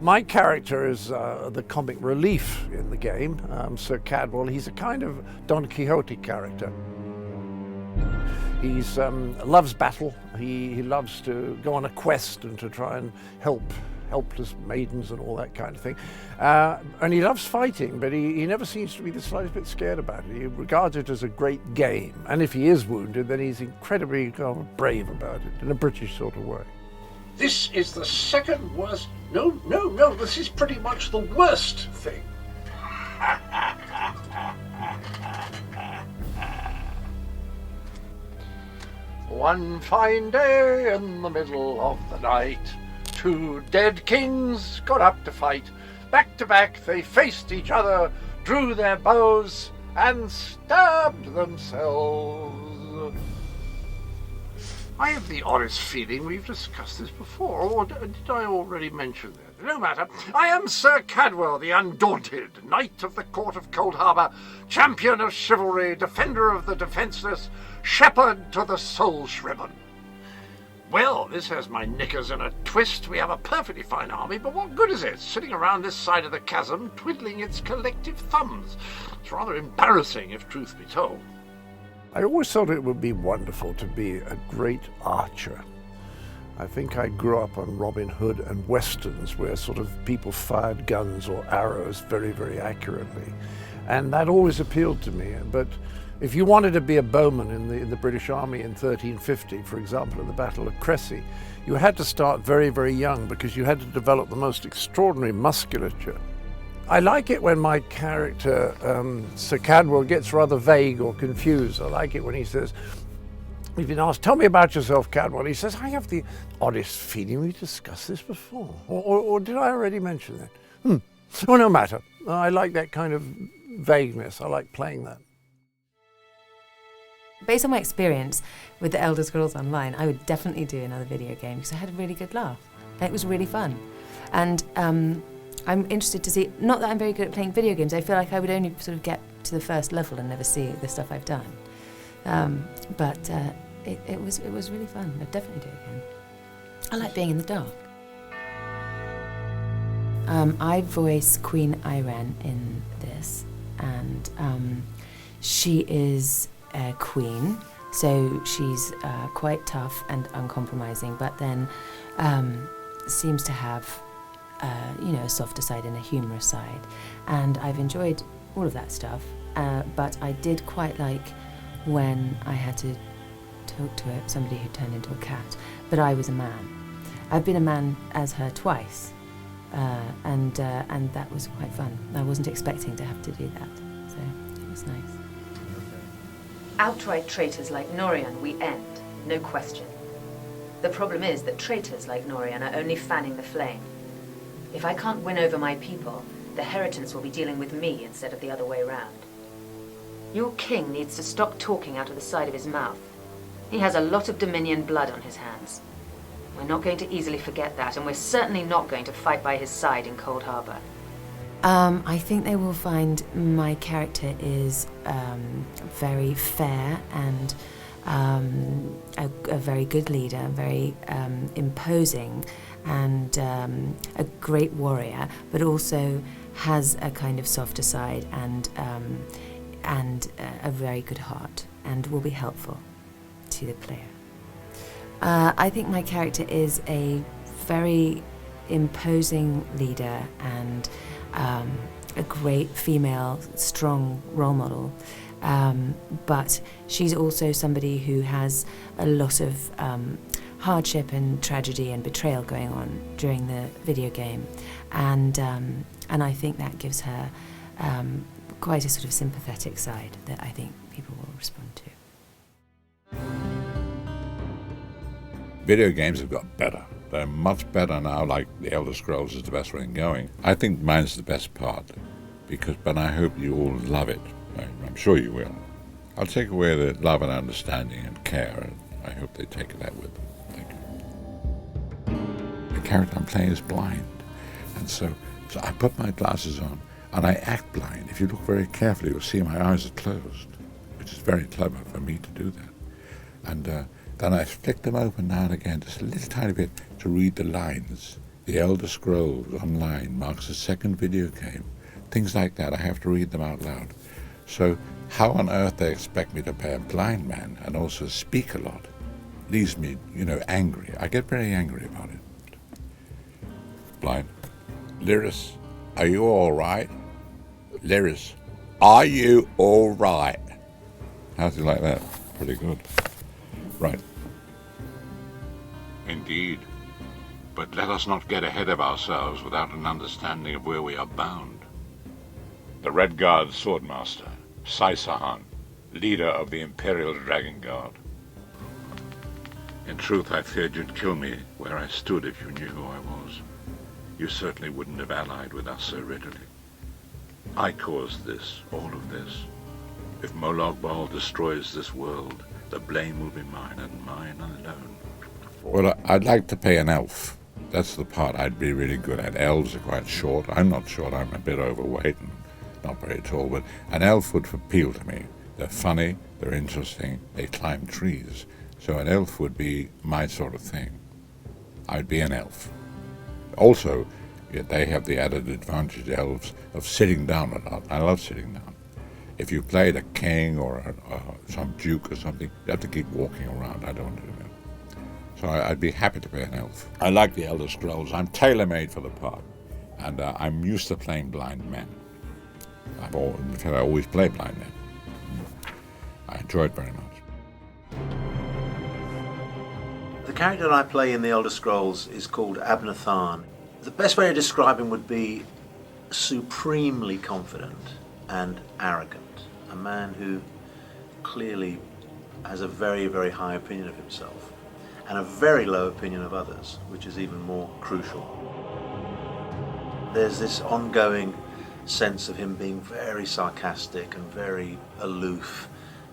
My character is the comic relief in the game, Sir Cadwell. He's a kind of Don Quixote character. He loves battle. He loves to go on a quest and to try and help helpless maidens and all that kind of thing. And he loves fighting, but he never seems to be the slightest bit scared about it. He regards it as a great game. And if he is wounded, then he's incredibly brave about it, in a British sort of way. This is the second worst. No, this is pretty much the worst thing. One fine day in the middle of the night, two dead kings got up to fight. Back to back they faced each other, drew their bows, and stabbed themselves. I have the oddest feeling we've discussed this before, or did I already mention that? No matter. I am Sir Cadwell, the Undaunted, Knight of the Court of Cold Harbour, champion of chivalry, defender of the defenceless, shepherd to the soul-shriven. Well, this has my knickers in a twist. We have a perfectly fine army, but what good is it sitting around this side of the chasm, twiddling its collective thumbs? It's rather embarrassing, if truth be told. I always thought it would be wonderful to be a great archer. I think I grew up on Robin Hood and westerns where sort of people fired guns or arrows very, very accurately. And that always appealed to me. But if you wanted to be a bowman in the British Army in 1350, for example, at the Battle of Crecy, you had to start very, very young because you had to develop the most extraordinary musculature. I like it when my character, Sir Cadwell, gets rather vague or confused. I like it when he says, he's been asked, tell me about yourself, Cadwell. He says, I have the oddest feeling we discussed this before. Or did I already mention that? Oh, no matter. I like that kind of vagueness. I like playing that. Based on my experience with the Elder Scrolls Online, I would definitely do another video game because I had a really good laugh. And it was really fun. And I'm interested to see, not that I'm very good at playing video games, I feel like I would only sort of get to the first level and never see the stuff I've done. But it was really fun. I'd definitely do it again. I like being in the dark. I voice Queen Ayrenn in this, and she is a queen, so she's quite tough and uncompromising, but then seems to have a softer side and a humorous side. And I've enjoyed all of that stuff, but I did quite like when I had to talk to somebody who turned into a cat, but I was a man. I've been a man as her twice, and that was quite fun. I wasn't expecting to have to do that, so it was nice. Outright traitors like Norian we end, no question. The problem is that traitors like Norian are only fanning the flame. If I can't win over my people, the Heritants will be dealing with me instead of the other way round. Your king needs to stop talking out of the side of his mouth. He has a lot of Dominion blood on his hands. We're not going to easily forget that, and we're certainly not going to fight by his side in Cold Harbour. I think they will find my character is very fair and a very good leader, very imposing, and a great warrior, but also has a kind of softer side and a very good heart, and will be helpful to the player. I think my character is a very imposing leader and a great female, strong role model. But she's also somebody who has a lot of hardship and tragedy and betrayal going on during the video game, and I think that gives her quite a sort of sympathetic side that I think people will respond to. Video games have got better. They're much better now, like The Elder Scrolls is the best one going. I think mine's the best part, but I hope you all love it. I'm sure you will. I'll take away the love and understanding and care, and I hope they take that with them. Thank you. The character I'm playing is blind, and so I put my glasses on, and I act blind. If you look very carefully, you'll see my eyes are closed, which is very clever for me to do that. And then I flick them open now and again, just a little tiny bit, to read the lines The Elder Scrolls Online marks a second video game. Things like that, I have to read them out loud. So how on earth they expect me to play a blind man and also speak a lot leaves me, angry. I get very angry about it. Blind. Lyris, are you all right? Lyris, are you all right? How's it like that? Pretty good. Right. Indeed. But let us not get ahead of ourselves without an understanding of where we are bound. The Red Guard's swordmaster, Sahan, leader of the Imperial Dragon Guard. In truth, I feared you'd kill me where I stood if you knew who I was. You certainly wouldn't have allied with us so readily. I caused this, all of this. If Molag Bal destroys this world, the blame will be mine and mine alone. Well, I'd like to play an elf. That's the part I'd be really good at. Elves are quite short. I'm not short, I'm a bit overweight and not very tall, but an elf would appeal to me. They're funny, they're interesting, they climb trees. So an elf would be my sort of thing. I'd be an elf. Also, they have the added advantage, elves, of sitting down a lot. I love sitting down. If you played a king or some duke or something, you have to keep walking around. I don't do that. So I'd be happy to play an elf. I like the Elder Scrolls. I'm tailor-made for the part. And I'm used to playing blind men. I always play blind men. I enjoy it very much. The character I play in the Elder Scrolls is called Abnur Tharn. The best way to describe him would be supremely confident and arrogant. A man who clearly has a very, very high opinion of himself and a very low opinion of others, which is even more crucial. There's this ongoing sense of him being very sarcastic and very aloof.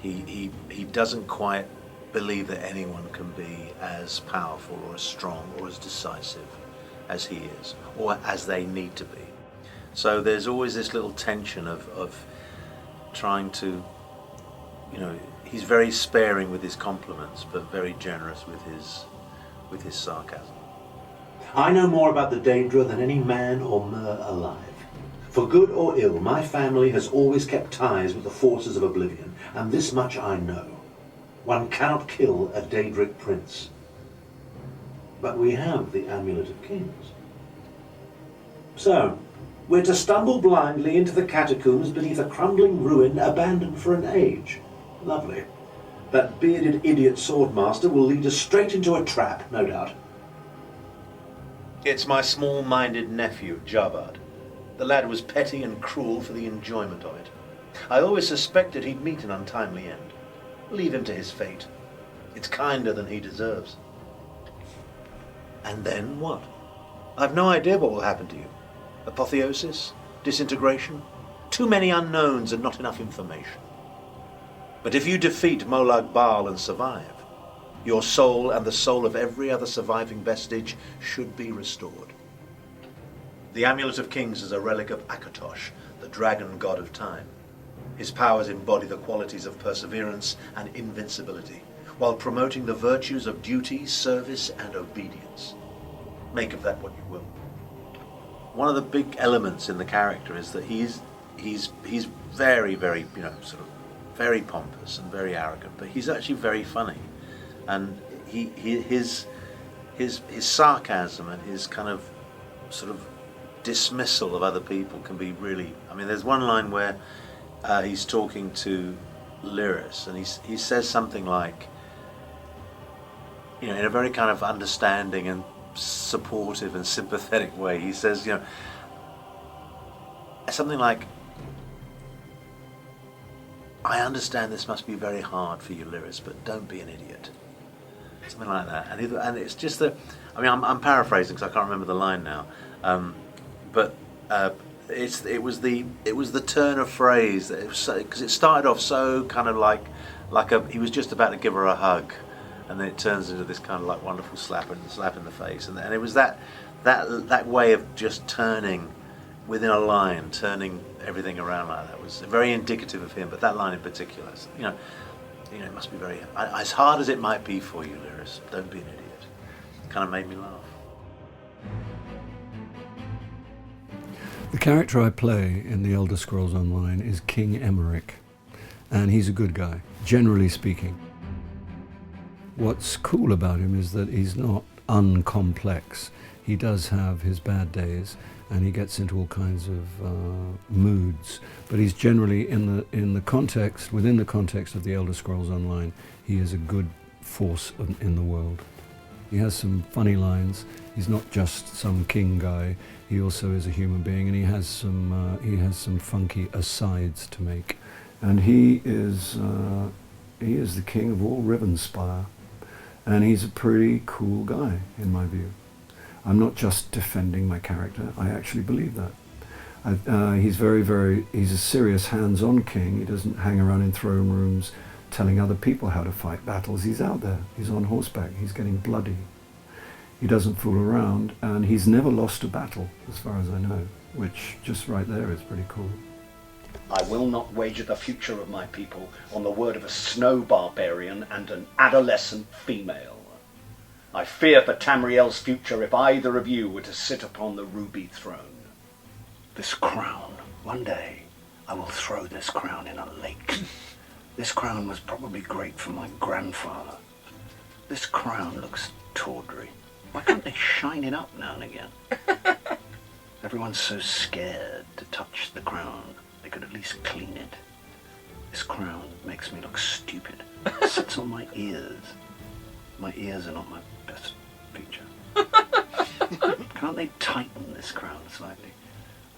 He doesn't quite believe that anyone can be as powerful or as strong or as decisive as he is, or as they need to be. So there's always this little tension of trying to, he's very sparing with his compliments, but very generous with his sarcasm. I know more about the Daedra than any man or mer alive. For good or ill, my family has always kept ties with the forces of oblivion, and this much I know. One cannot kill a Daedric prince. But we have the Amulet of Kings. So, we're to stumble blindly into the catacombs beneath a crumbling ruin abandoned for an age. Lovely. That bearded idiot swordmaster will lead us straight into a trap, no doubt. It's my small-minded nephew, Javad. The lad was petty and cruel for the enjoyment of it. I always suspected he'd meet an untimely end. Leave him to his fate. It's kinder than he deserves. And then what? I've no idea what will happen to you. Apotheosis? Disintegration? Too many unknowns and not enough information. But if you defeat Molag Bal and survive, your soul and the soul of every other surviving vestige should be restored. The Amulet of Kings is a relic of Akatosh, the dragon god of time. His powers embody the qualities of perseverance and invincibility, while promoting the virtues of duty, service, and obedience. Make of that what you will. One of the big elements in the character is that he's very, very, sort of very pompous and very arrogant, but he's actually very funny, and his sarcasm and his kind of sort of dismissal of other people can be really. I mean, there's one line where he's talking to Lyris, and he says something like, in a very kind of understanding and supportive and sympathetic way, he says, something like, I understand this must be very hard for you, Lyris, but don't be an idiot. Something like that. And it's just that, I'm paraphrasing because I can't remember the line now, but it was the turn of phrase that because it started off so kind of like he was just about to give her a hug, and then it turns into this kind of like wonderful slap in the face, and it was that way of just turning within a line, turning everything around like that was very indicative of him. But that line in particular, it must be very as hard as it might be for you, Lyris. Don't be an idiot. It kind of made me laugh. The character I play in the Elder Scrolls Online is King Emeric, and he's a good guy, generally speaking. What's cool about him is that he's not uncomplex. He does have his bad days, and he gets into all kinds of moods. But he's generally within the context of the Elder Scrolls Online, he is a good force in the world. He has some funny lines. He's not just some king guy. He also is a human being, and he has some funky asides to make. And he is the king of all Rivenspire, and he's a pretty cool guy in my view. I'm not just defending my character. I actually believe that. He's a serious hands-on king. He doesn't hang around in throne rooms telling other people how to fight battles. He's out there. He's on horseback. He's getting bloody. He doesn't fool around, and he's never lost a battle, as far as I know, which just right there is pretty cool. I will not wager the future of my people on the word of a snow barbarian and an adolescent female. I fear for Tamriel's future if either of you were to sit upon the ruby throne. This crown, one day, I will throw this crown in a lake. This crown was probably great for my grandfather. This crown looks tawdry. Why can't they shine it up now and again? Everyone's so scared to touch the crown. They could at least clean it. This crown makes me look stupid. It sits on my ears. My ears are not my best feature. Can't they tighten this crown slightly?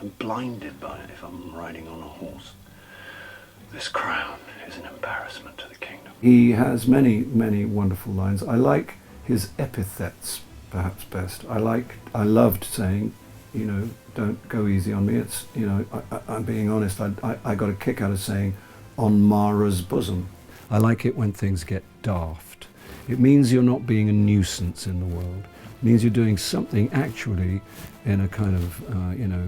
I'm blinded by it if I'm riding on a horse. This crown is an embarrassment to the kingdom. He has many, many wonderful lines. I like his epithets perhaps best. I loved saying, don't go easy on me. It's, I'm being honest. I got a kick out of saying, on Mara's bosom. I like it when things get daft. It means you're not being a nuisance in the world. It means you're doing something actually in a kind of,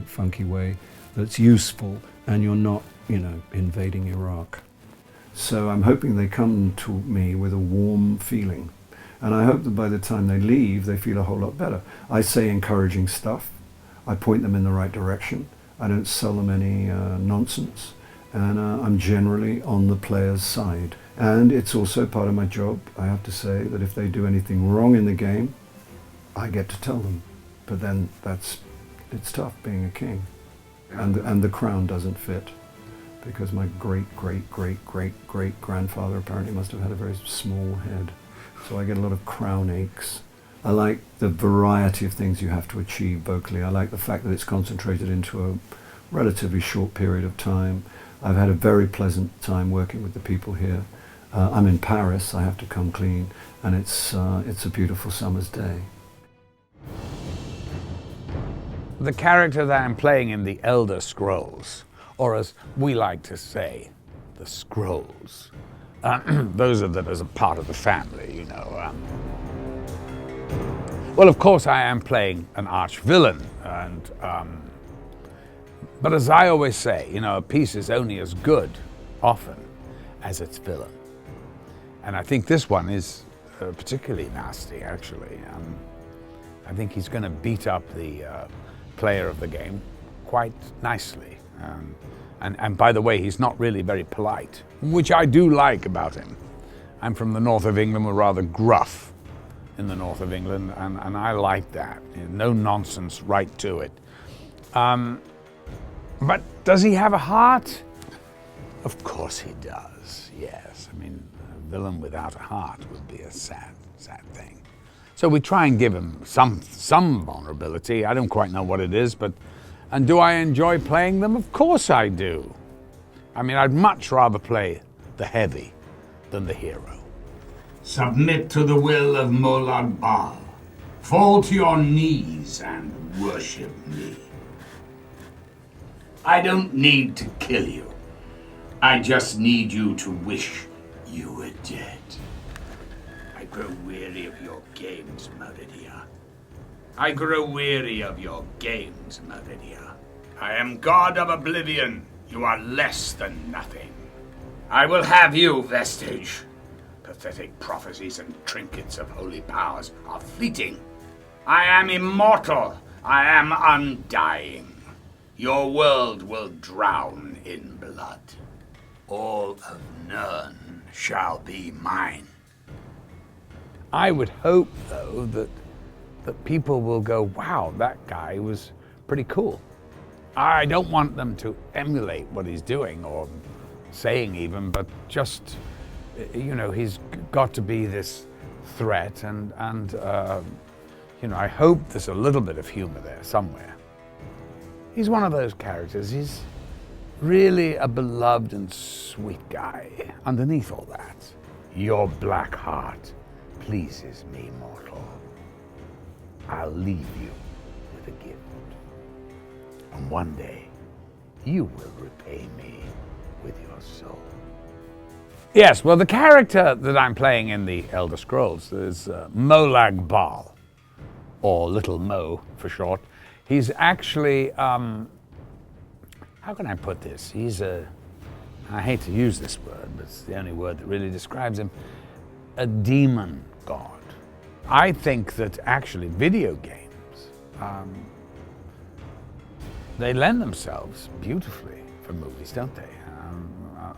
funky way that's useful, and you're not, invading Iraq. So I'm hoping they come to me with a warm feeling. And I hope that by the time they leave, they feel a whole lot better. I say encouraging stuff. I point them in the right direction. I don't sell them any nonsense. And I'm generally on the player's side. And it's also part of my job, I have to say, that if they do anything wrong in the game, I get to tell them. But then it's tough being a king. And the crown doesn't fit, because my great-great-great-great-great-grandfather apparently must have had a very small head. So I get a lot of crown aches. I like the variety of things you have to achieve vocally. I like the fact that it's concentrated into a relatively short period of time. I've had a very pleasant time working with the people here. I'm in Paris, I have to come clean, and it's a beautiful summer's day. The character that I'm playing in the Elder Scrolls, or as we like to say, the Scrolls. Those are as a part of the family, Well, of course, I am playing an arch-villain, but as I always say, a piece is only as good, often, as its villain. And I think this one is particularly nasty, actually. I think he's going to beat up the player of the game quite nicely. And by the way, he's not really very polite, which I do like about him. I'm from the north of England. We're rather gruff in the north of England, and I like that. No nonsense, right to it. But does he have a heart? Of course he does, yes. I mean, a villain without a heart would be a sad, sad thing. So we try and give him some vulnerability. I don't quite know what it is, and do I enjoy playing them? Of course I do. I mean, I'd much rather play the heavy than the hero. Submit to the will of Molag Bal. Fall to your knees and worship me. I don't need to kill you. I just need you to wish you were dead. I grow weary of your games, Meridia. I grow weary of your games, Meridia. I am God of Oblivion. You are less than nothing. I will have you, Vestige. Pathetic prophecies and trinkets of holy powers are fleeting. I am immortal. I am undying. your world will drown in blood. All of Nirn shall be mine. I would hope, though, that people will go, wow, that guy was pretty cool. I don't want them to emulate what he's doing or saying even, but just, you know, he's got to be this threat and you know, I hope there's a little bit of humor there somewhere. He's one of those characters. He's really a beloved and sweet guy. Underneath all that, your black heart pleases me, mortal. I'll leave you with a gift. And one day, you will repay me with your soul. Yes, well, the character that I'm playing in the Elder Scrolls is Molag Bal, or Little Mo for short. He's actually, how can I put this? He's I hate to use this word, but it's the only word that really describes him, a demon god. I think that actually video games, they lend themselves beautifully for movies, don't they?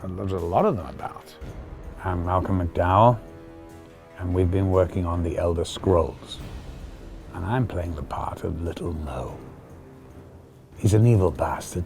There's a lot of them about. I'm Malcolm McDowell, and we've been working on the Elder Scrolls. And I'm playing the part of Little Mo. He's an evil bastard.